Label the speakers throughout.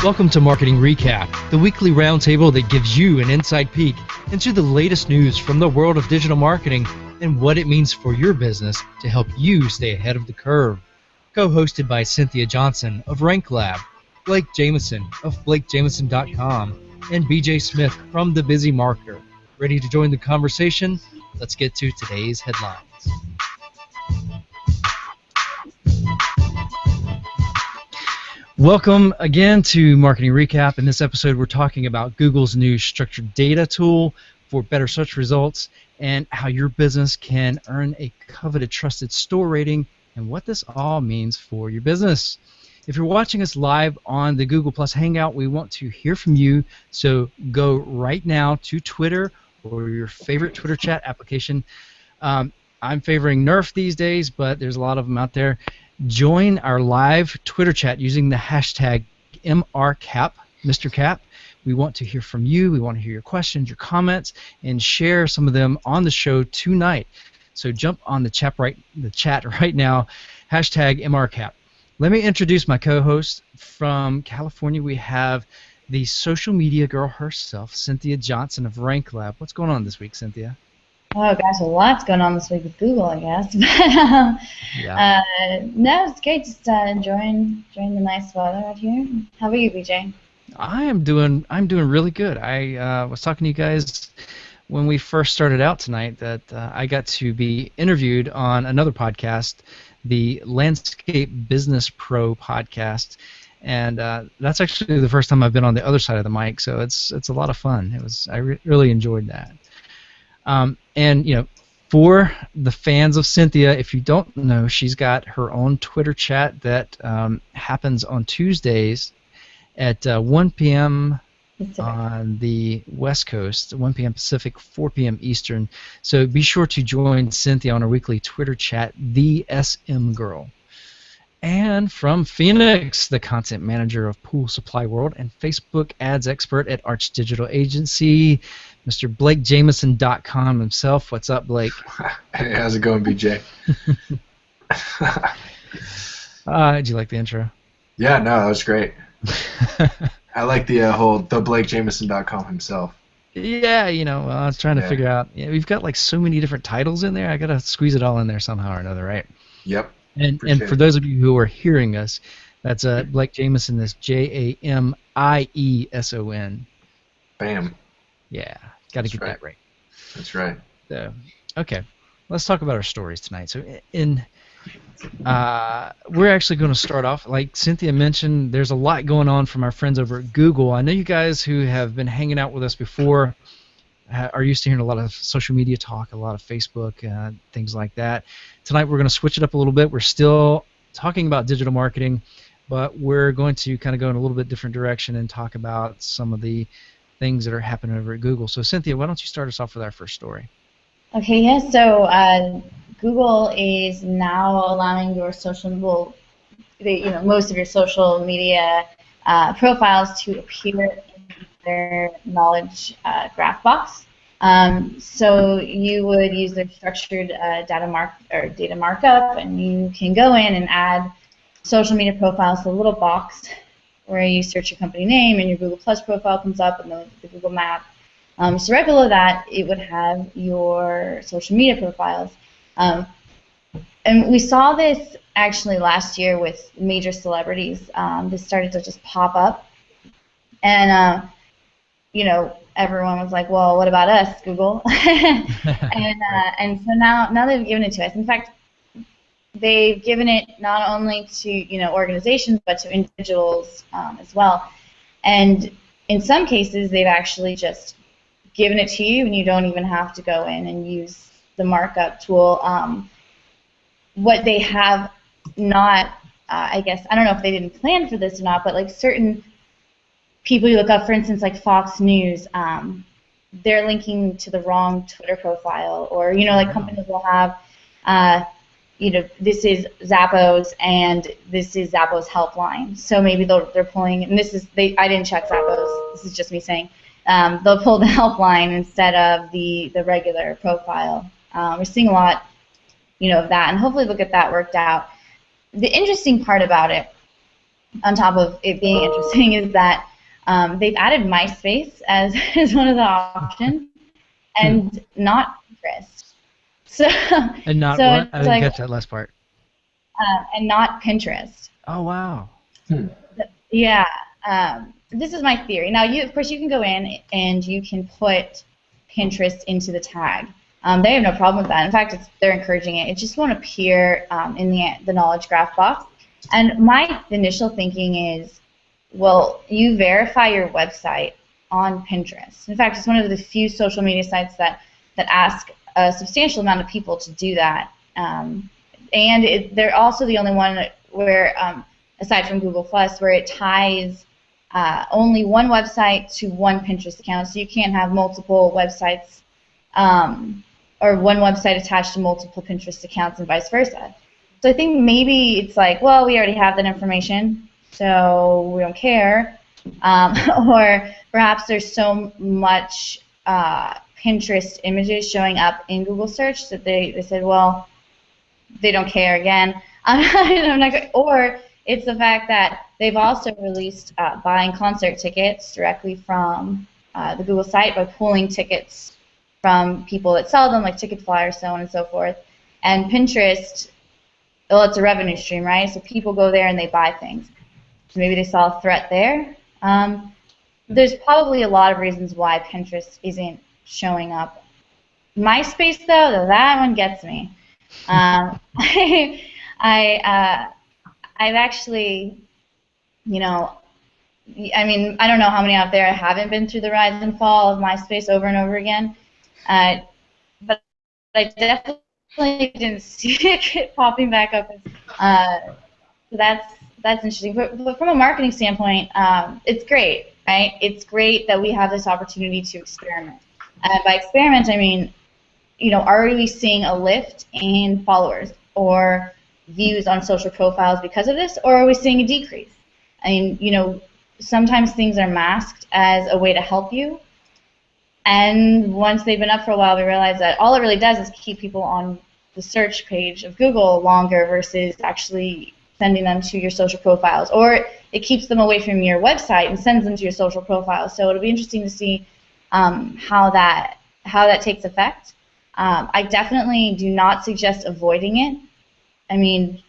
Speaker 1: Welcome to Marketing Recap, the weekly roundtable that gives you an inside peek into the latest news from the world of digital marketing and what it means for your business to help you stay ahead of the curve. Co-hosted by Cynthia Johnson of RankLab, Blake Jameson of BlakeJameson.com, and BJ Smith from The Busy Marketer. Ready to join the conversation? Let's get to today's headlines. Welcome again to Marketing Recap. In this episode, we're talking about Google's new structured data tool for better search results and how your business can earn a coveted trusted store rating and what this all means for your business. If you're watching us live on the Google Plus Hangout, we want to hear from you, so go right now to Twitter or your favorite Twitter chat application. I'm favoring Nerf these days, but there's a lot of them out there. Join our live Twitter chat using the hashtag MRcap, Mr. Cap. We want to hear from you. We want to hear your questions, your comments, and share some of them on the show tonight. So jump on the chat right now, hashtag MRcap. Let me introduce my co-host. From California, we have the social media girl herself, Cynthia Johnson of RankLab. What's going on this week, Cynthia?
Speaker 2: Oh gosh, a lot's going on this week with Google, I guess.
Speaker 1: Yeah.
Speaker 2: No, it's great. Just enjoying the nice weather out here. How about you, BJ?
Speaker 1: I'm doing really good. I was talking to you guys when we first started out tonight that I got to be interviewed on another podcast, the Landscape Business Pro podcast, and that's actually the first time I've been on the other side of the mic. So it's a lot of fun. I really enjoyed that. And you know, for the fans of Cynthia, if you don't know, she's got her own Twitter chat that happens on Tuesdays at 1 p.m. on the West Coast, 1 p.m. Pacific, 4 p.m. Eastern. So be sure to join Cynthia on her weekly Twitter chat, the SM Girl. And from Phoenix, the content manager of Pool Supply World and Facebook ads expert at Arch Digital Agency, Mr. BlakeJameson.com himself. What's up, Blake?
Speaker 3: Hey, how's it going, BJ?
Speaker 1: Did you like the intro?
Speaker 3: Yeah, no, that was great. I like the the BlakeJameson.com himself.
Speaker 1: Yeah, you know, I was trying to figure out. Yeah, we've got like so many different titles in there. I gotta squeeze it all in there somehow or another, right?
Speaker 3: Yep.
Speaker 1: And for those of you who are hearing us, that's Blake Jameson. That's Jamieson.
Speaker 3: Bam.
Speaker 1: Yeah, got to get that right.
Speaker 3: That's right.
Speaker 1: So, okay, let's talk about our stories tonight. So, we're actually going to start off, like Cynthia mentioned, there's a lot going on from our friends over at Google. I know you guys who have been hanging out with us before are used to hearing a lot of social media talk, a lot of Facebook, things like that. Tonight we're going to switch it up a little bit. We're still talking about digital marketing, but we're going to kind of go in a little bit different direction and talk about some of the things that are happening over at Google. So Cynthia, why don't you start us off with our first story?
Speaker 2: Okay, yeah. So Google is now allowing your most of your social media profiles to appear in their knowledge graph box. So you would use their structured data markup, and you can go in and add social media profiles to a little box where you search your company name and your Google Plus profile comes up and the Google map. So right below that, it would have your social media profiles. And we saw this actually last year with major celebrities. This started to just pop up. And, you know, everyone was like, well, what about us, Google? and so now they've given it to us. In fact, they've given it not only to organizations but to individuals as well. And in some cases, they've actually just given it to you, and you don't even have to go in and use the markup tool. What they have not, I guess, I don't know if they didn't plan for this or not, but like certain people you look up, for instance, like Fox News, they're linking to the wrong Twitter profile, or like companies will have, this is Zappos and this is Zappos helpline. So maybe they're pulling, and I didn't check Zappos. This is just me saying. They'll pull the helpline instead of the regular profile. We're seeing a lot, of that, and hopefully we'll get that worked out. The interesting part about it on top of it being interesting, is that they've added MySpace as, as one of the options, and not Pinterest. So,
Speaker 1: And not
Speaker 2: so
Speaker 1: what?
Speaker 2: it's
Speaker 1: I didn't
Speaker 2: like,
Speaker 1: catch that last part.
Speaker 2: and not Pinterest.
Speaker 1: Oh, wow.
Speaker 2: Yeah. This is my theory. Now, of course, you can go in and you can put Pinterest into the tag. They have no problem with that. In fact, they're encouraging it. It just won't appear in the knowledge graph box. And my initial thinking is, well, you verify your website on Pinterest. In fact, it's one of the few social media sites that ask a substantial amount of people to do that. And they're also the only one where, aside from Google+, where it ties only one website to one Pinterest account. So you can't have multiple websites or one website attached to multiple Pinterest accounts and vice versa. So I think maybe it's like, well, we already have that information, so we don't care. Or perhaps there's so much Pinterest images showing up in Google search that they said, well, they don't care again. I'm not, or it's the fact that they've also released buying concert tickets directly from the Google site by pulling tickets from people that sell them, like Ticketfly, so on and so forth. And Pinterest, well, it's a revenue stream, right? So people go there and they buy things. So maybe they saw a threat there. There's probably a lot of reasons why Pinterest isn't showing up. MySpace, though, that one gets me. I've actually, you know, I mean, I don't know how many out there haven't been through the rise and fall of MySpace over and over again, but I definitely didn't see it popping back up. So that's interesting. But from a marketing standpoint, it's great, right? It's great that we have this opportunity to experiment. By experiment, I mean, you know, are we seeing a lift in followers or views on social profiles because of this, or are we seeing a decrease? I mean, you know, sometimes things are masked as a way to help you, and once they've been up for a while, we realize that all it really does is keep people on the search page of Google longer versus actually sending them to your social profiles, or it keeps them away from your website and sends them to your social profiles. So it'll be interesting to see how that takes effect. I definitely do not suggest avoiding it. I mean,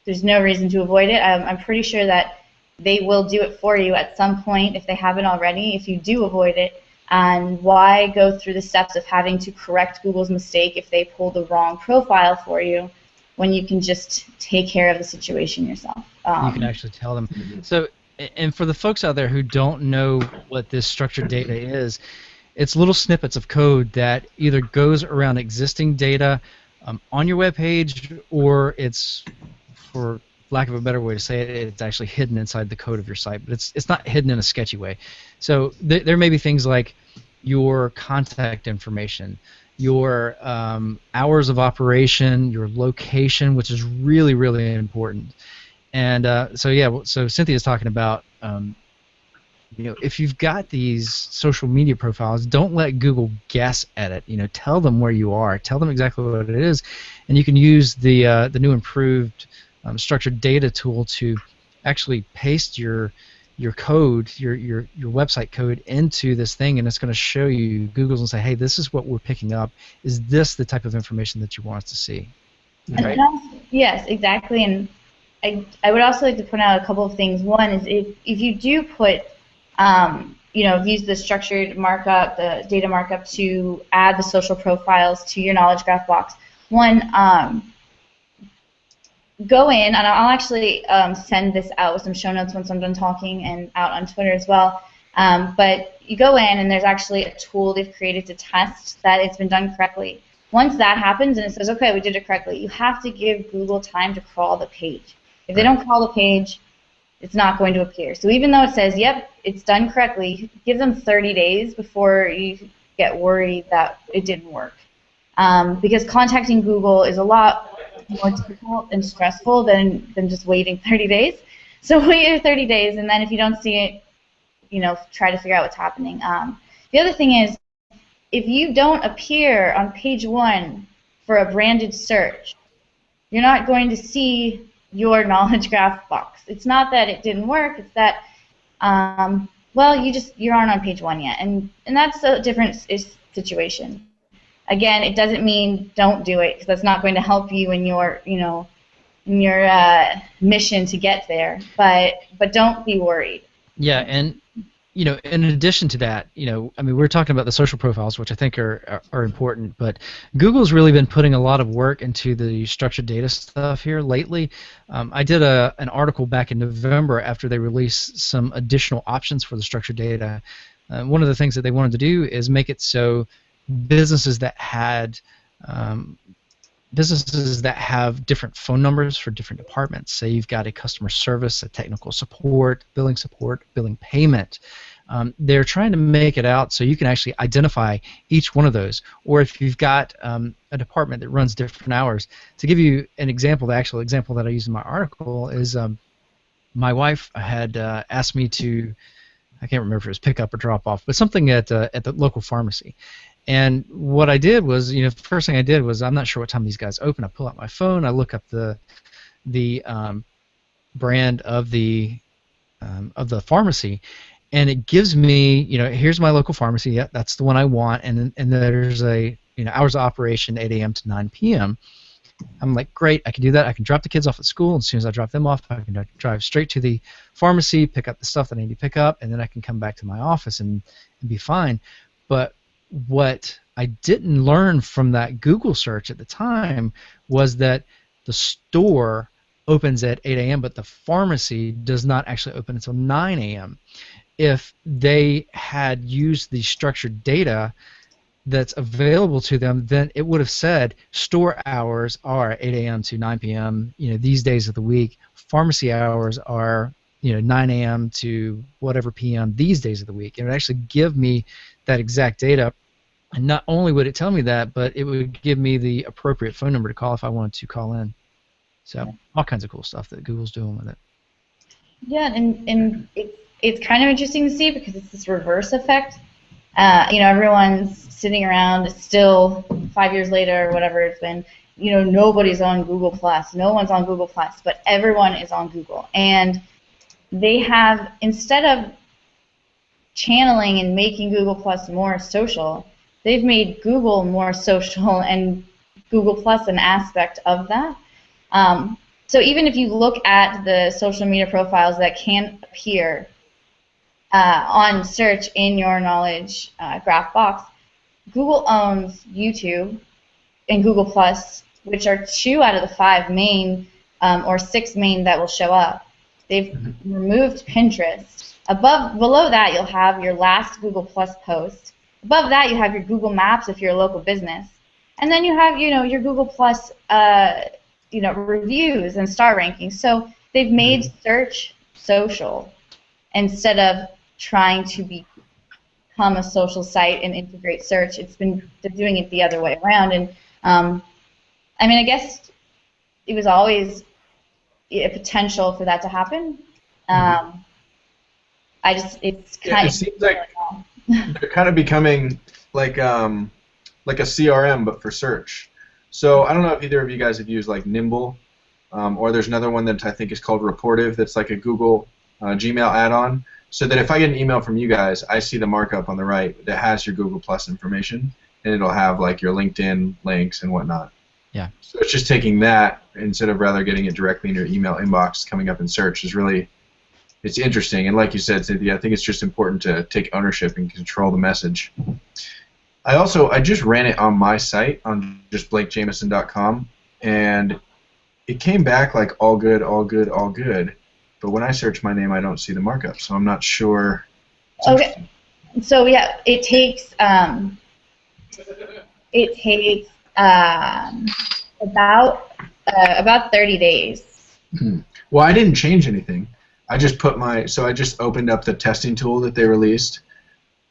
Speaker 2: there's no reason to avoid it. I'm pretty sure that they will do it for you at some point if they haven't already, if you do avoid it. And why go through the steps of having to correct Google's mistake if they pull the wrong profile for you when you can just take care of the situation yourself?
Speaker 1: You can actually tell them. So, and for the folks out there who don't know what this structured data is, it's little snippets of code that either goes around existing data on your web page, or it's, for lack of a better way to say it, it's actually hidden inside the code of your site, but it's not hidden in a sketchy way. So there may be things like your contact information, your hours of operation, your location, which is really, really important. And so yeah, so Cynthia's talking about you know, if you've got these social media profiles, don't let Google guess at it. You know, tell them where you are, tell them exactly what it is, and you can use the new improved structured data tool to actually paste your code, your website code into this thing, and it's going to show you, Google's and say, hey, this is what we're picking up. Is this the type of information that you want us to see?
Speaker 2: Right? Yes, exactly. And I would also like to point out a couple of things. One is if you do put you know, use the structured markup, the data markup to add the social profiles to your knowledge graph box. One, go in, and I'll actually send this out with some show notes once I'm done talking and out on Twitter as well. But you go in, and there's actually a tool they've created to test that it's been done correctly. Once that happens and it says, okay, we did it correctly, you have to give Google time to crawl the page. If they don't crawl the page, it's not going to appear. So even though it says, yep, it's done correctly, give them 30 days before you get worried that it didn't work. Because contacting Google is a lot more difficult and stressful than just waiting 30 days. So wait your 30 days, and then if you don't see it, you know, try to figure out what's happening. The other thing is, if you don't appear on page 1 for a branded search, you're not going to see your knowledge graph box. It's not that it didn't work. It's that well, you aren't on page 1 yet, and that's a different situation. Again, it doesn't mean don't do it, because that's not going to help you in your mission to get there. But don't be worried.
Speaker 1: Yeah, and in addition to that, I mean, we're talking about the social profiles, which I think are important, but Google's really been putting a lot of work into the structured data stuff here lately. I did an article back in November after they released some additional options for the structured data. One of the things that they wanted to do is make it so businesses that have different phone numbers for different departments. Say you've got a customer service, a technical support, billing payment. They're trying to make it out so you can actually identify each one of those. Or if you've got a department that runs different hours. To give you an example, the actual example that I used in my article is my wife had asked me to, I can't remember if it was pick up or drop off, but something at the local pharmacy. And what I did was, the first thing I did was, I'm not sure what time these guys open. I pull out my phone, I look up the brand of the pharmacy, and it gives me, here's my local pharmacy. Yeah, that's the one I want, and there's a hours of operation, 8 a.m. to 9 p.m. I'm like, great, I can do that. I can drop the kids off at school, and as soon as I drop them off, I can drive straight to the pharmacy, pick up the stuff that I need to pick up, and then I can come back to my office and be fine. But what I didn't learn from that Google search at the time was that the store opens at 8 a.m., but the pharmacy does not actually open until 9 a.m. If they had used the structured data that's available to them, then it would have said store hours are 8 a.m. to 9 p.m. These days of the week. Pharmacy hours are 9 a.m. to whatever p.m. these days of the week. It would actually give me that exact data. And not only would it tell me that, but it would give me the appropriate phone number to call if I wanted to call in. So all kinds of cool stuff that Google's doing with it.
Speaker 2: Yeah, and it's kind of interesting to see because it's this reverse effect. Everyone's sitting around still 5 years later or whatever it's been. Nobody's on Google+. No one's on Google+, but everyone is on Google. And they have, instead of channeling and making Google+ more social, they've made Google more social and Google+ an aspect of that. So even if you look at the social media profiles that can appear on search in your knowledge graph box, Google owns YouTube and Google+, which are 2 out of the 5 main or 6 main that will show up. They've removed Pinterest. Below that, you'll have your last Google+ post. Above that, you have your Google Maps if you're a local business, and then you have your Google+, reviews and star rankings. So they've made search social instead of trying to become a social site and integrate search. They're doing it the other way around, and I guess it was always a potential for that to happen. It
Speaker 3: seems like they're kind of becoming like a CRM but for search. So I don't know if either of you guys have used like Nimble, or there's another one that I think is called Reportive that's like a Google Gmail add-on. So that if I get an email from you guys, I see the markup on the right that has your Google+ information, and it'll have like your LinkedIn links and whatnot.
Speaker 1: Yeah.
Speaker 3: So it's just taking that instead of rather getting it directly in your email inbox coming up in search is really, it's interesting. And like you said, Cynthia, I think it's just important to take ownership and control the message. I just ran it on my site on just blakejameson.com, and it came back like all good, all good, all good. But when I search my name, I don't see the markup, so I'm not sure.
Speaker 2: Okay. So yeah, it takes about 30 days.
Speaker 3: Well, I didn't change anything. I just opened up the testing tool that they released.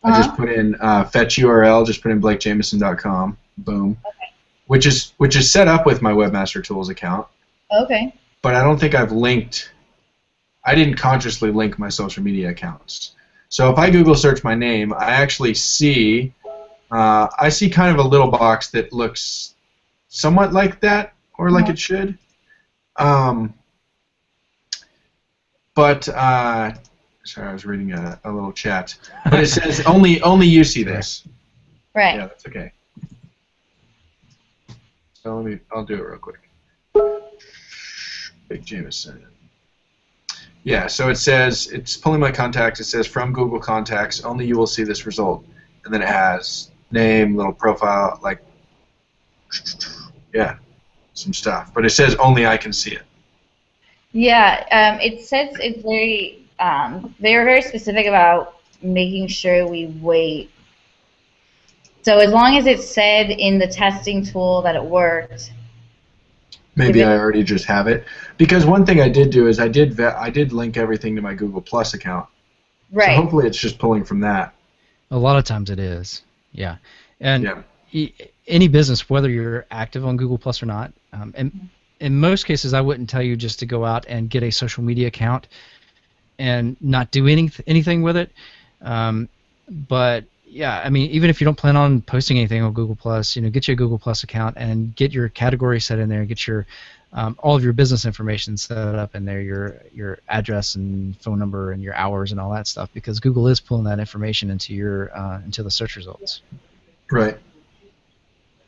Speaker 3: I just put in fetch URL, just put in blakejameson.com, boom.
Speaker 2: Okay.
Speaker 3: Which is set up with my Webmaster Tools account.
Speaker 2: Okay.
Speaker 3: But I don't think I didn't consciously link my social media accounts. So if I Google search my name, I actually see kind of a little box that looks somewhat like that, or like it should. But sorry, I was reading a little chat. But it says only you see this.
Speaker 2: Right.
Speaker 3: Yeah, that's okay. So I'll do it real quick. Big Jameson. Yeah, so it says, it's pulling my contacts. It says from Google Contacts, only you will see this result. And then it has name, little profile, like, yeah, some stuff. But it says only I can see it.
Speaker 2: Yeah, it says it's very, they were very specific about making sure we wait. So as long as it said in the testing tool that it worked.
Speaker 3: Maybe I already just have it. Because one thing I did do is I did link everything to my Google Plus account.
Speaker 2: Right.
Speaker 3: So hopefully it's just pulling from that.
Speaker 1: A lot of times it is. Yeah. And
Speaker 3: yeah.
Speaker 1: Any business, whether you're active on Google Plus or not, and in most cases I wouldn't tell you just to go out and get a social media account and not do anything with it. But yeah, I mean, even if you don't plan on posting anything on Google Plus, get you a Google Plus account and get your category set in there, get your all of your business information set up in there, your address and phone number and your hours and all that stuff, because Google is pulling that information into your into the search results.
Speaker 3: Right.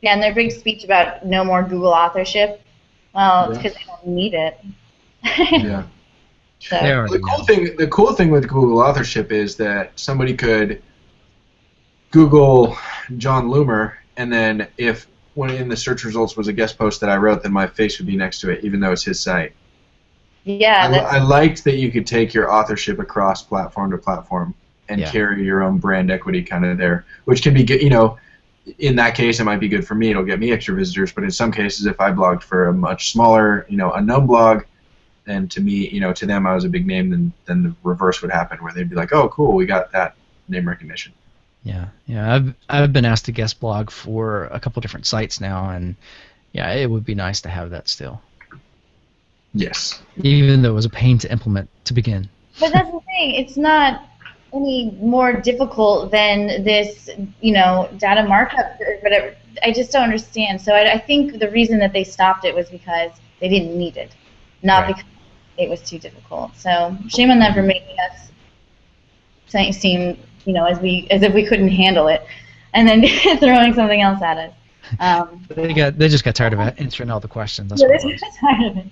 Speaker 2: Yeah, and their big speech about no more Google authorship. Well, it's because they don't need it.
Speaker 3: Yeah.
Speaker 2: So.
Speaker 3: The cool thing with Google authorship is that somebody could Google John Loomer, and then if one in the search results was a guest post that I wrote, then my face would be next to it, even though it's his site.
Speaker 2: Yeah.
Speaker 3: I liked that you could take your authorship across platform to platform and carry your own brand equity kind of there, which can be good. In that case, it might be good for me. It'll get me extra visitors. But in some cases, if I blogged for a much smaller, unknown blog, then to me, to them, I was a big name. Then the reverse would happen, where they'd be like, "Oh, cool, we got that name recognition."
Speaker 1: Yeah. I've been asked to guest blog for a couple different sites now, and yeah, it would be nice to have that still.
Speaker 3: Yes.
Speaker 1: Even though it was a pain to implement to begin.
Speaker 2: But that's the thing. It's not any more difficult than this, data markup. But I just don't understand. So I think the reason that they stopped it was because they didn't need it, not because it was too difficult. So shame on them for making us seem, as if we couldn't handle it, and then throwing something else at us.
Speaker 1: They just got tired of answering all the questions. That's
Speaker 2: Yeah,
Speaker 1: what
Speaker 2: they
Speaker 1: it
Speaker 2: got
Speaker 1: was.
Speaker 2: tired of it.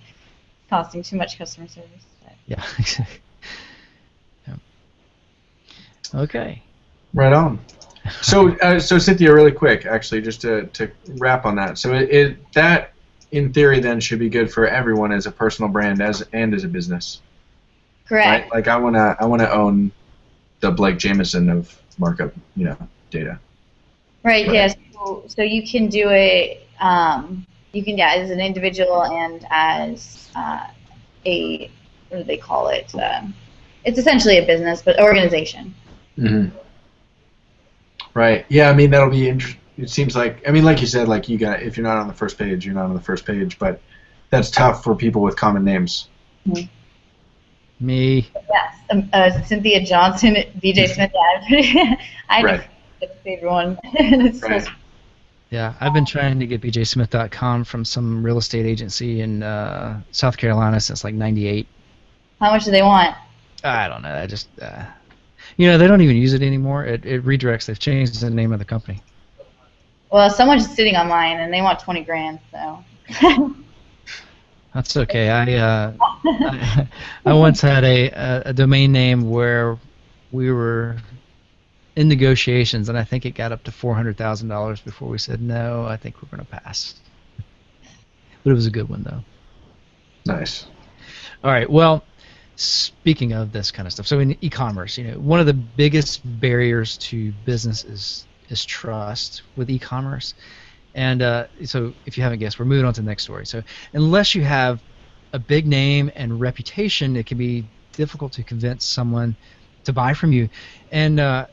Speaker 2: Costing too much customer service.
Speaker 1: Yeah. Yeah. Okay.
Speaker 3: Right on. So Cynthia, really quick, actually, just to wrap on that. So that, in theory, then should be good for everyone as a personal brand and as a business.
Speaker 2: Correct.
Speaker 3: Right? Like I wanna own the Blake Jameson of markup, data.
Speaker 2: Right. Yes. So you can do it. You can, as an individual and as a, what do they call it? It's essentially a business, but organization.
Speaker 3: Mm-hmm. Right. Yeah. I mean, that'll be interesting. It seems like, like you said, like if you're not on the first page, you're not on the first page. But that's tough for people with common names.
Speaker 2: Mm-hmm.
Speaker 1: Me.
Speaker 2: Yes. Cynthia Johnson, BJ Smith. Yeah. I just get the favorite one.
Speaker 3: Right.
Speaker 1: Yeah, I've been trying to get bjsmith.com from some real estate agency in South Carolina since like '98.
Speaker 2: How much do they want?
Speaker 1: I don't know. I just, they don't even use it anymore. It redirects. They've changed the name of the company.
Speaker 2: Well, someone's sitting on mine, and they want 20 grand. So.
Speaker 1: That's okay. I once had a domain name where we were in negotiations, and I think it got up to $400,000 before we said no. I think we're going to pass. But it was a good one, though.
Speaker 3: Nice.
Speaker 1: All right. Well, speaking of this kind of stuff, so in e-commerce, one of the biggest barriers to business is trust with e-commerce. And so if you haven't guessed, we're moving on to the next story. So unless you have a big name and reputation, it can be difficult to convince someone to buy from you. And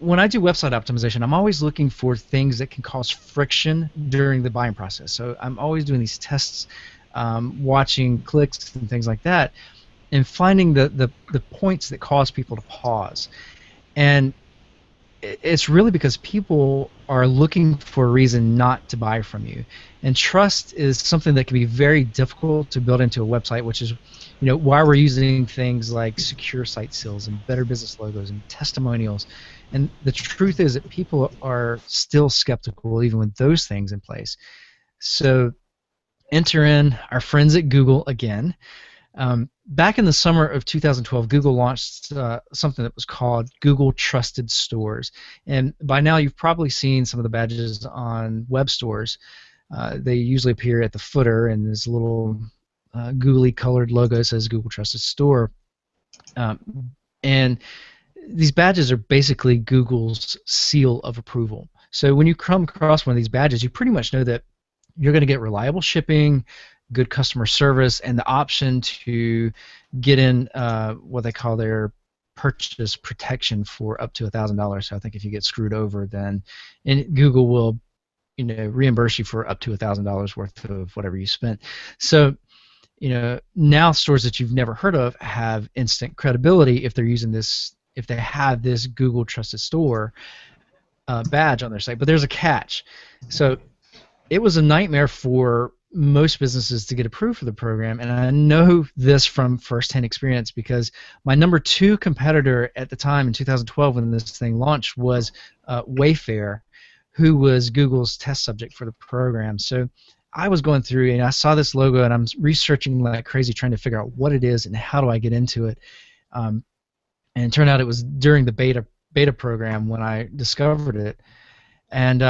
Speaker 1: when I do website optimization, I'm always looking for things that can cause friction during the buying process. So I'm always doing these tests, watching clicks and things like that, and finding the points that cause people to pause. And it's really because people are looking for a reason not to buy from you. And trust is something that can be very difficult to build into a website, which is, why we're using things like secure site seals and better business logos and testimonials. And the truth is that people are still skeptical even with those things in place. So enter in our friends at Google again. Back in the summer of 2012, Google launched something that was called Google Trusted Stores. And by now you've probably seen some of the badges on web stores. They usually appear at the footer, and this little googly colored logo says Google Trusted Store. And these badges are basically Google's seal of approval. So when you come across one of these badges, you pretty much know that you're going to get reliable shipping, good customer service, and the option to get in what they call their purchase protection for up to $1,000. So I think if you get screwed over, then Google will, reimburse you for up to $1,000 worth of whatever you spent. So, now stores that you've never heard of have instant credibility if they're using this, if they have this Google Trusted Store badge on their site. But there's a catch. So it was a nightmare for most businesses to get approved for the program, and I know this from firsthand experience because my number 2 competitor at the time in 2012 when this thing launched was Wayfair, who was Google's test subject for the program. So I was going through and I saw this logo and I'm researching like crazy trying to figure out what it is and how do I get into it. And it turned out it was during the beta program when I discovered it. And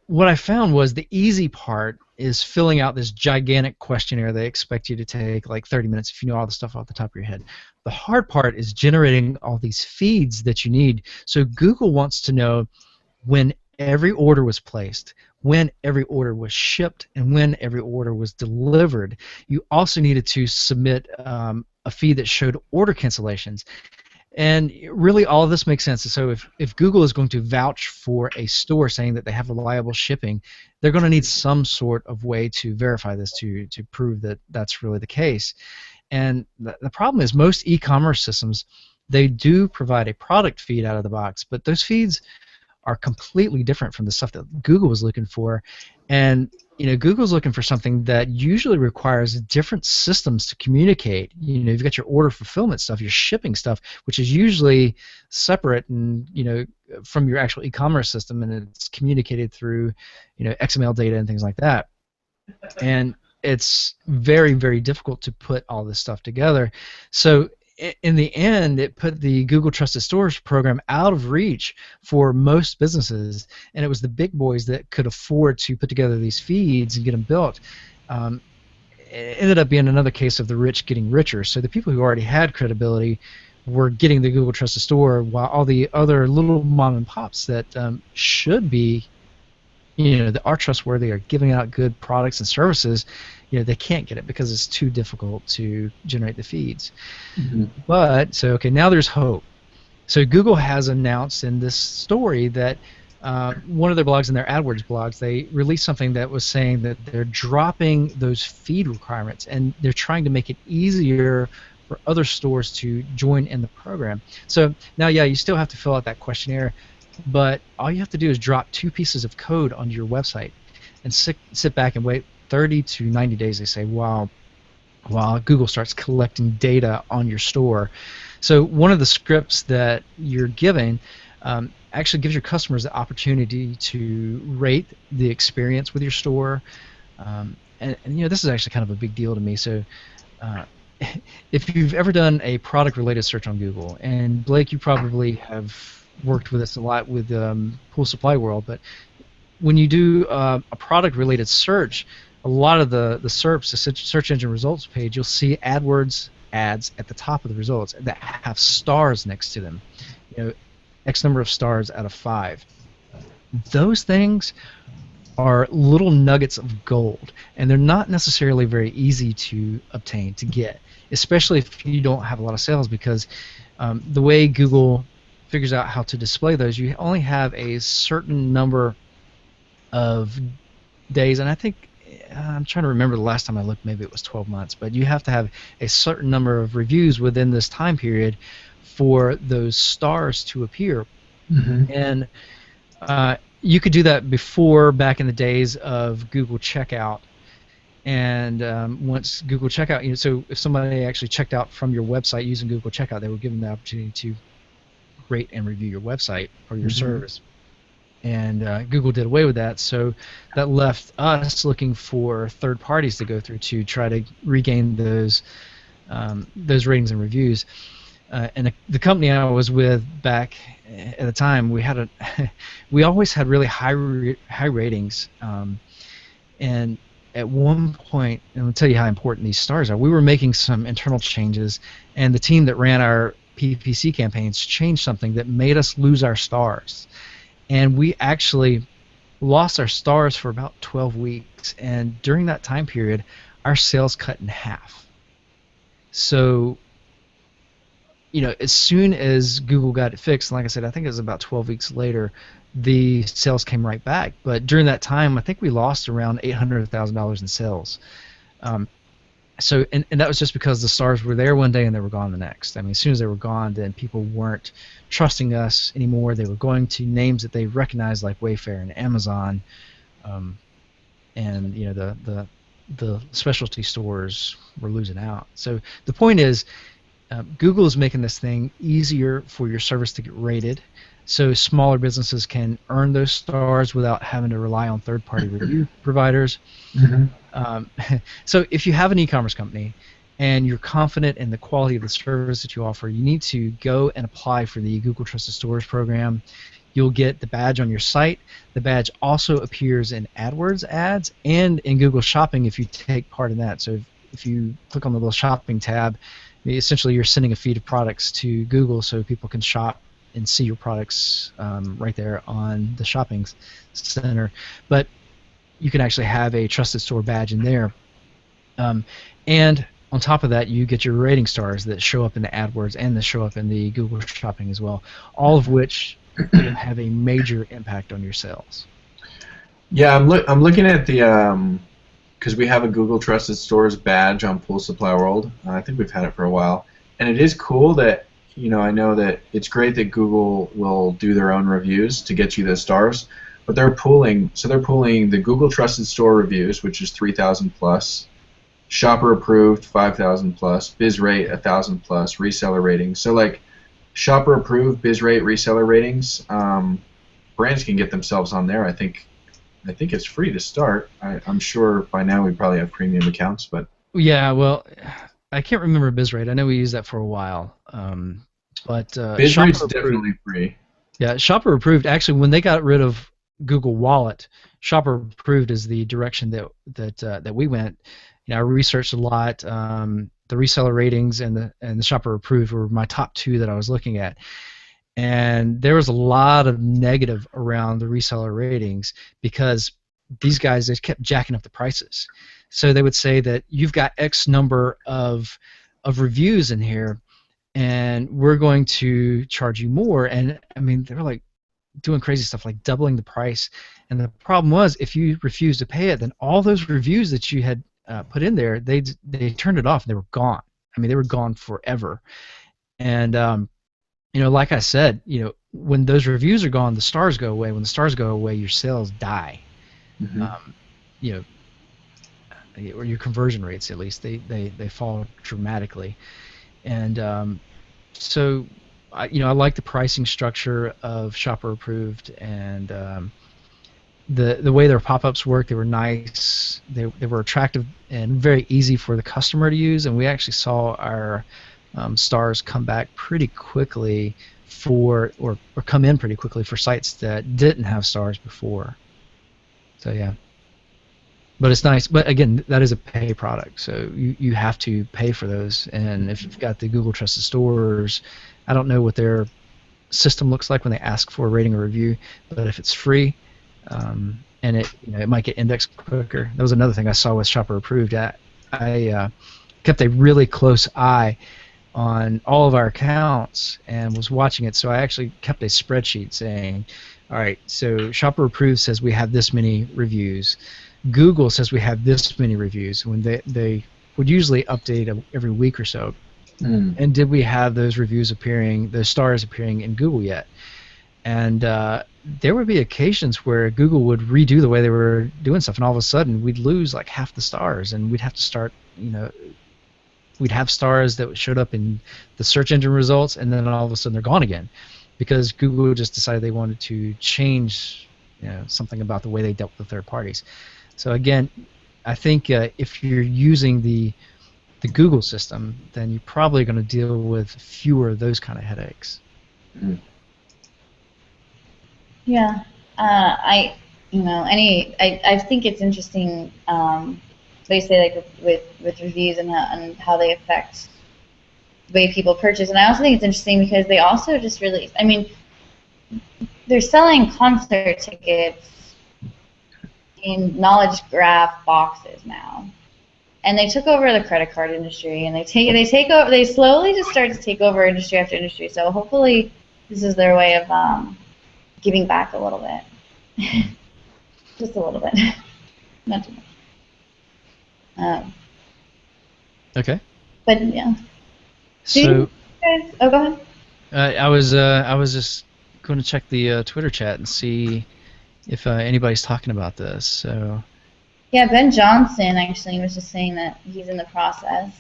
Speaker 1: what I found was the easy part is filling out this gigantic questionnaire they expect you to take like 30 minutes if you know all the stuff off the top of your head. The hard part is generating all these feeds that you need. So Google wants to know when every order was placed, when every order was shipped, and when every order was delivered. You also needed to submit a feed that showed order cancellations. And really all of this makes sense. So if Google is going to vouch for a store saying that they have reliable shipping, they're going to need some sort of way to verify this to prove that that's really the case. And the problem is most e-commerce systems, they do provide a product feed out of the box, but those feeds are completely different from the stuff that Google was looking for. And Google's looking for something that usually requires different systems to communicate. You've got your order fulfillment stuff, your shipping stuff, which is usually separate and from your actual e-commerce system, and it's communicated through XML data and things like that. And it's very, very difficult to put all this stuff together. So in the end, it put the Google Trusted Stores program out of reach for most businesses, and it was the big boys that could afford to put together these feeds and get them built. It ended up being another case of the rich getting richer. So the people who already had credibility were getting the Google Trusted Store, while all the other little mom and pops that should be, that are trustworthy, are giving out good products and services, they can't get it because it's too difficult to generate the feeds. Mm-hmm. But so okay, now there's hope. So Google has announced in this story that one of their blogs, in their AdWords blogs, they released something that was saying that they're dropping those feed requirements and they're trying to make it easier for other stores to join in the program. So now, yeah, you still have to fill out that questionnaire, but all you have to do is drop 2 pieces of code onto your website and sit back and wait 30 to 90 days, they say, while Google starts collecting data on your store. So one of the scripts that you're giving actually gives your customers the opportunity to rate the experience with your store. And this is actually kind of a big deal to me. So if you've ever done a product-related search on Google, and Blake, you probably have worked with this a lot with Pool Supply World, but when you do a product-related search, a lot of the SERPs, the search engine results page, you'll see AdWords ads at the top of the results that have stars next to them. X number of stars out of 5. Those things are little nuggets of gold, and they're not necessarily very easy to obtain, to get, especially if you don't have a lot of sales, because the way Google figures out how to display those, you only have a certain number of days, and I think I'm trying to remember the last time I looked, maybe it was 12 months, but you have to have a certain number of reviews within this time period for those stars to appear. Mm-hmm. And You could do that before, back in the days of Google Checkout. And once Google Checkout, so if somebody actually checked out from your website using Google Checkout, they were given the opportunity to rate and review your website or your service. And Google did away with that, so that left us looking for third parties to go through to try to regain those ratings and reviews. And the company I was with back at the time, we always had really high ratings, and at one point, and I'll tell you how important these stars are. We were making some internal changes, and the team that ran our PPC campaigns changed something that made us lose our stars. And we actually lost our stars for about 12 weeks, and during that time period, our sales cut in half. So, as soon as Google got it fixed, like I said, I think it was about 12 weeks later, the sales came right back. But during that time, I think we lost around $800,000 in sales. So, and that was just because the stars were there one day and they were gone the next. I mean, as soon as they were gone, then people weren't trusting us anymore. They were going to names that they recognized like Wayfair and Amazon, and the specialty stores were losing out. So the point is, Google is making this thing easier for your service to get rated, so smaller businesses can earn those stars without having to rely on third-party review providers. So if you have an e-commerce company and you're confident in the quality of the service that you offer, you need to go and apply for the Google Trusted Stores program. You'll get the badge on your site. The badge also appears in AdWords ads and in Google Shopping if you take part in that. So if you click on the little shopping tab, essentially you're sending a feed of products to Google so people can shop and see your products right there on the shopping center. But you can actually have a Trusted Store badge in there. And on top of that, you get your rating stars that show up in the AdWords and that show up in the Google Shopping as well, all of which have a major impact on your sales.
Speaker 3: Yeah, I'm looking at the because we have a Google Trusted Stores badge on Pool Supply World. I think we've had it for a while, and it is cool that I know that it's great that Google will do their own reviews to get you the stars, but they're pooling the Google Trusted Store reviews, which is 3,000 plus, shopper approved 5,000 plus, biz rate 1,000 plus, reseller ratings. So like shopper approved, biz rate, reseller ratings, brands can get themselves on there. I think it's free to start. I'm sure by now we probably have premium accounts, but
Speaker 1: yeah, well, I can't remember biz rate. I know we used that for a while, but
Speaker 3: biz rate's definitely free.
Speaker 1: Yeah, shopper approved. Actually, when they got rid of Google Wallet, shopper approved is the direction that we went. I researched a lot. The reseller ratings and the shopper approved were my top two that I was looking at, and there was a lot of negative around the reseller ratings because these guys just kept jacking up the prices. So they would say that you've got X number of reviews in here, and we're going to charge you more. And I mean, they were like doing crazy stuff like doubling the price. And the problem was, if you refused to pay it, then all those reviews that you had put in there, they turned it off and they were gone. I mean, they were gone forever. And like I said, when those reviews are gone, the stars go away. When the stars go away, your sales die. Or your conversion rates, at least, they fall dramatically. And so I like the pricing structure of shopper approved, and the way their pop-ups work. They were nice, they were attractive and very easy for the customer to use, and we actually saw our stars come back pretty quickly or come in pretty quickly for sites that didn't have stars before. So yeah. But it's nice. But again, that is a pay product, so you have to pay for those. And if you've got the Google Trusted Stores, I don't know what their system looks like when they ask for a rating or review, but if it's free, and it might get indexed quicker. That was another thing I saw with Shopper Approved. I kept a really close eye on all of our accounts and was watching it, so I actually kept a spreadsheet saying, all right, so Shopper Approved says we have this many reviews. Google says we have this many reviews. When they would usually update every week or so. And did we have those reviews appearing, those stars appearing in Google yet? And there would be occasions where Google would redo the way they were doing stuff, and all of a sudden we'd lose like half the stars, and we'd have to start, we'd have stars that showed up in the search engine results, and then all of a sudden they're gone again, because Google just decided they wanted to change, something about the way they dealt with third parties. So again, I think if you're using the Google system, then you're probably going to deal with fewer of those kind of headaches.
Speaker 3: Mm.
Speaker 2: Yeah, I think it's interesting. They say like with reviews and how they affect the way people purchase, and I also think it's interesting because they also just released. I mean, they're selling concert tickets in knowledge graph boxes now, and they took over the credit card industry, and they slowly just start to take over industry after industry. So hopefully, this is their way of giving back a little bit, just a little bit, not too much.
Speaker 1: Okay.
Speaker 2: But yeah.
Speaker 1: So
Speaker 2: Guys, oh, go ahead.
Speaker 1: I was just going to check the Twitter chat and see if anybody's talking about this. So
Speaker 2: Yeah, Ben Johnson actually was just saying that he's in the process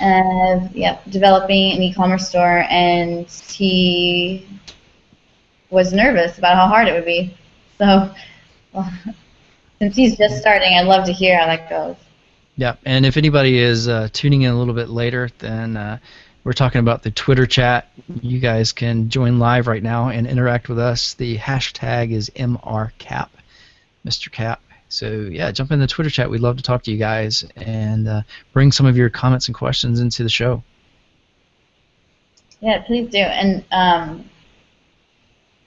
Speaker 2: of developing an e-commerce store, and he was nervous about how hard it would be. So, well, since he's just starting, I'd love to hear how that goes.
Speaker 1: yeah, and if anybody is tuning in a little bit later, then we're talking about the Twitter chat. You guys can join live right now and interact with us. The hashtag is MRcap, Mr. Cap. So yeah, jump in the Twitter chat. We'd love to talk to you guys and bring some of your comments and questions into the show.
Speaker 2: Yeah, please do. And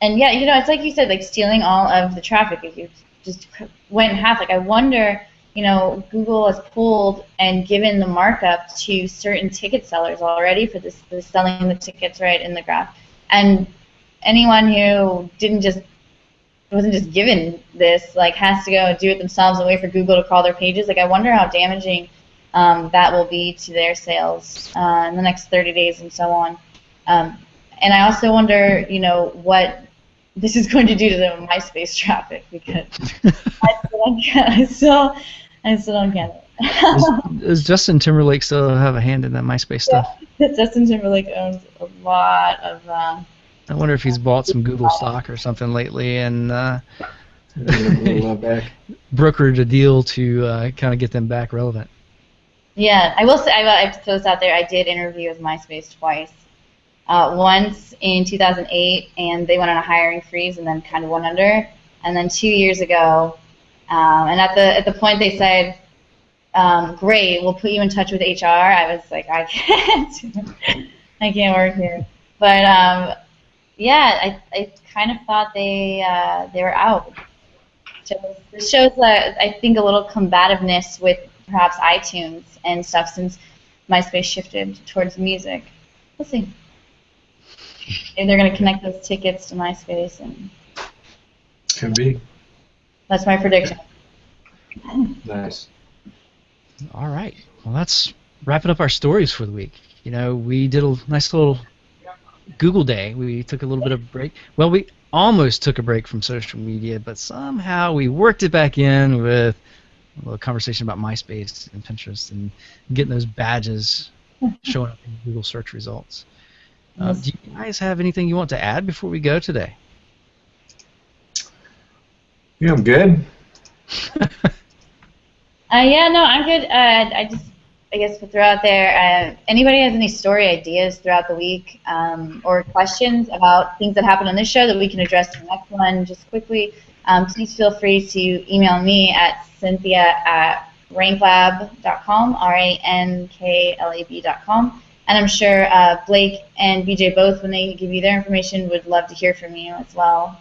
Speaker 2: yeah, it's like you said, like stealing all of the traffic. If you just went in half, like I wonder, Google has pulled and given the markup to certain ticket sellers already for this selling the tickets right in the graph, and anyone who wasn't just given this, like, has to go do it themselves and wait for Google to crawl their pages. Like, I wonder how damaging that will be to their sales in the next 30 days and so on. And I also wonder, what this is going to do to the MySpace traffic, because I still don't get it.
Speaker 1: Does Justin Timberlake still have a hand in that MySpace stuff?
Speaker 2: Justin Timberlake owns a lot of...
Speaker 1: I wonder if he's bought some Google stock or something lately and brokered a deal to kind of get them back relevant.
Speaker 2: Yeah, I will say, I have to throw this out there, I did interview with MySpace twice. Once in 2008, and they went on a hiring freeze and then kind of went under. And then 2 years ago, and at the point they said, great, we'll put you in touch with HR. I was like, I can't work here. But yeah, I kind of thought they were out. So this shows, I think, a little combativeness with perhaps iTunes and stuff, since MySpace shifted towards music. We'll see. Maybe they're going to connect those tickets to MySpace, and
Speaker 3: could be.
Speaker 2: That's my prediction.
Speaker 3: Nice.
Speaker 1: All right. Well, that's wrapping up our stories for the week. We did a nice little Google Day. We took a little bit of a break. Well, we almost took a break from social media, but somehow we worked it back in with a little conversation about MySpace and Pinterest and getting those badges showing up in Google search results. Do you guys have anything you want to add before we go today?
Speaker 3: Yeah, I'm good.
Speaker 2: Yeah, no, I'm good. I guess to throw out there, anybody has any story ideas throughout the week, or questions about things that happened on this show that we can address in the next one just quickly, please feel free to email me at cynthia@ranklab.com, ranklab.com. And I'm sure Blake and BJ both, when they give you their information, would love to hear from you as well.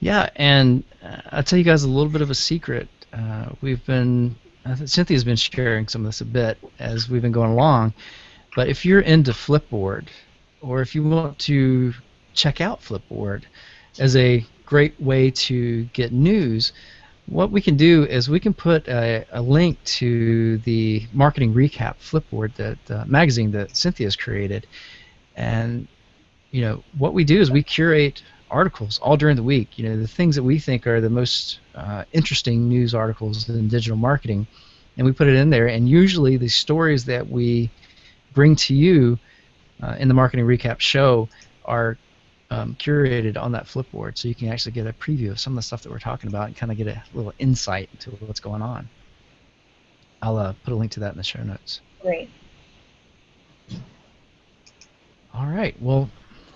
Speaker 1: Yeah, and I'll tell you guys a little bit of a secret. Cynthia's been sharing some of this a bit as we've been going along, but if you're into Flipboard, or if you want to check out Flipboard as a great way to get news, what we can do is we can put a link to the Marketing Recap Flipboard, that magazine that Cynthia's created, and what we do is we curate articles all during the week. The things that we think are the most interesting news articles in digital marketing, and we put it in there. And usually the stories that we bring to you in the Marketing Recap show are curated on that Flipboard, so you can actually get a preview of some of the stuff that we're talking about and kind of get a little insight into what's going on. I'll put a link to that in the show notes.
Speaker 2: Great.
Speaker 1: All right. Well,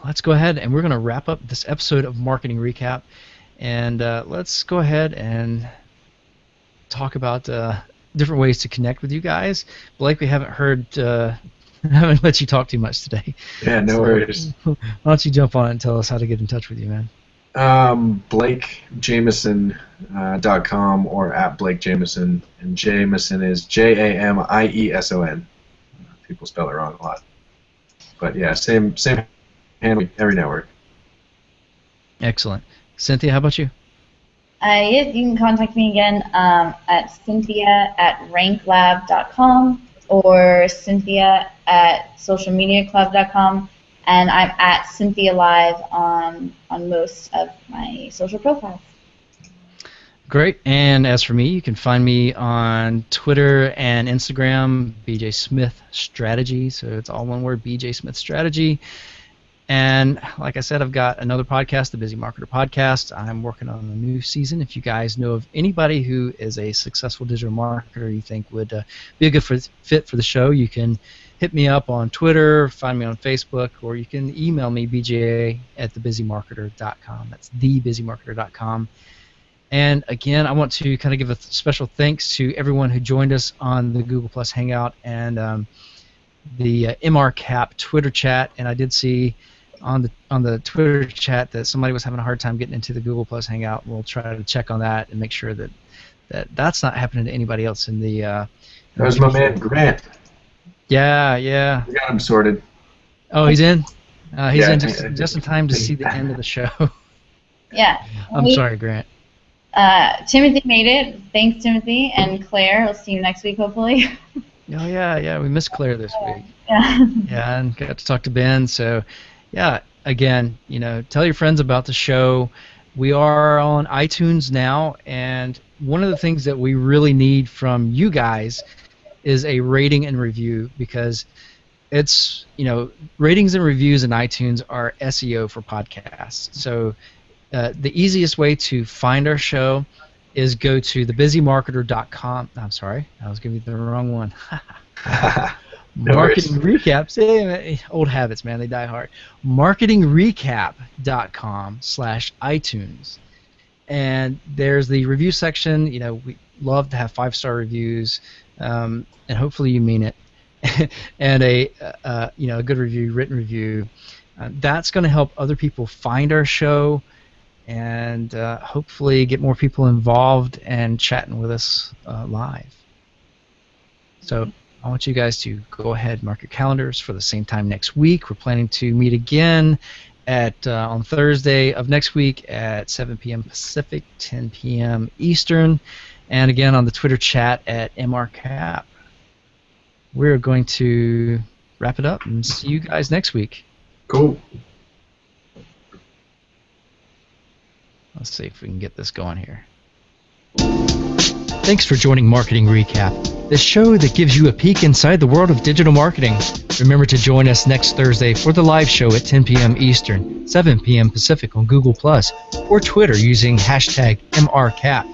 Speaker 1: let's go ahead and we're going to wrap up this episode of Marketing Recap, and let's go ahead and talk about different ways to connect with you guys. Blake, we haven't heard. I haven't let you talk too much today.
Speaker 3: Yeah, no worries.
Speaker 1: Why don't you jump on it and tell us how to get in touch with you, man?
Speaker 3: BlakeJameson.com or at Blake Jameson, and Jameson is Jamieson. People spell it wrong a lot, but yeah, same handle every network.
Speaker 1: Excellent. Cynthia, how about you?
Speaker 2: Yes, you can contact me again at Cynthia@ranklab.com or Cynthia@socialmediaclub.com, and I'm at Cynthia Live on most of my social profiles.
Speaker 1: Great. And as for me, you can find me on Twitter and Instagram, BJ Smith Strategy. So it's all one word, BJ Smith Strategy. And like I said, I've got another podcast, the Busy Marketer Podcast. I'm working on a new season. If you guys know of anybody who is a successful digital marketer you think would be a good fit for the show, you can hit me up on Twitter, find me on Facebook, or you can email me, bja@thebusymarketer.com. That's thebusymarketer.com. And again, I want to kind of give a special thanks to everyone who joined us on the Google Plus Hangout and the MRcap Twitter chat. And I did see on the Twitter chat that somebody was having a hard time getting into the Google Plus Hangout. We'll try to check on that and make sure that's not happening to anybody else in the.
Speaker 3: That was my man Grant.
Speaker 1: Yeah.
Speaker 3: We got him sorted.
Speaker 1: Oh, he's in. He's in just in time to see the end of the show.
Speaker 2: Yeah.
Speaker 1: I'm sorry, Grant.
Speaker 2: Timothy made it. Thanks, Timothy and Claire. We'll see you next week, hopefully.
Speaker 1: Oh yeah. We missed Claire this week.
Speaker 2: Yeah.
Speaker 1: Yeah, and got to talk to Ben. So, yeah. Again, tell your friends about the show. We are on iTunes now, and one of the things that we really need from you guys is a rating and review, because it's ratings and reviews in iTunes are SEO for podcasts. So the easiest way to find our show is go to thebusymarketer.com. I'm sorry, I was giving you the wrong one.
Speaker 3: No
Speaker 1: Marketing Recaps. Old habits, man, they die hard. Marketingrecap.com/iTunes. And there's the review section. We love to have 5-star reviews, and hopefully you mean it. And a good review, written review. That's going to help other people find our show, and hopefully get more people involved and chatting with us live. So I want you guys to go ahead and mark your calendars for the same time next week. We're planning to meet again on Thursday of next week at 7 p.m. Pacific, 10 p.m. Eastern, and again on the Twitter chat at MRcap. We're going to wrap it up and see you guys next week.
Speaker 3: Cool.
Speaker 1: Let's see if we can get this going here. Thanks for joining Marketing Recap, the show that gives you a peek inside the world of digital marketing. Remember to join us next Thursday for the live show at 10 p.m. Eastern, 7 p.m. Pacific on Google+, or Twitter using hashtag MRCap.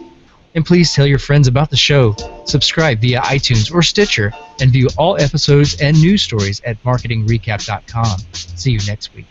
Speaker 1: And please tell your friends about the show, subscribe via iTunes or Stitcher, and view all episodes and news stories at marketingrecap.com. See you next week.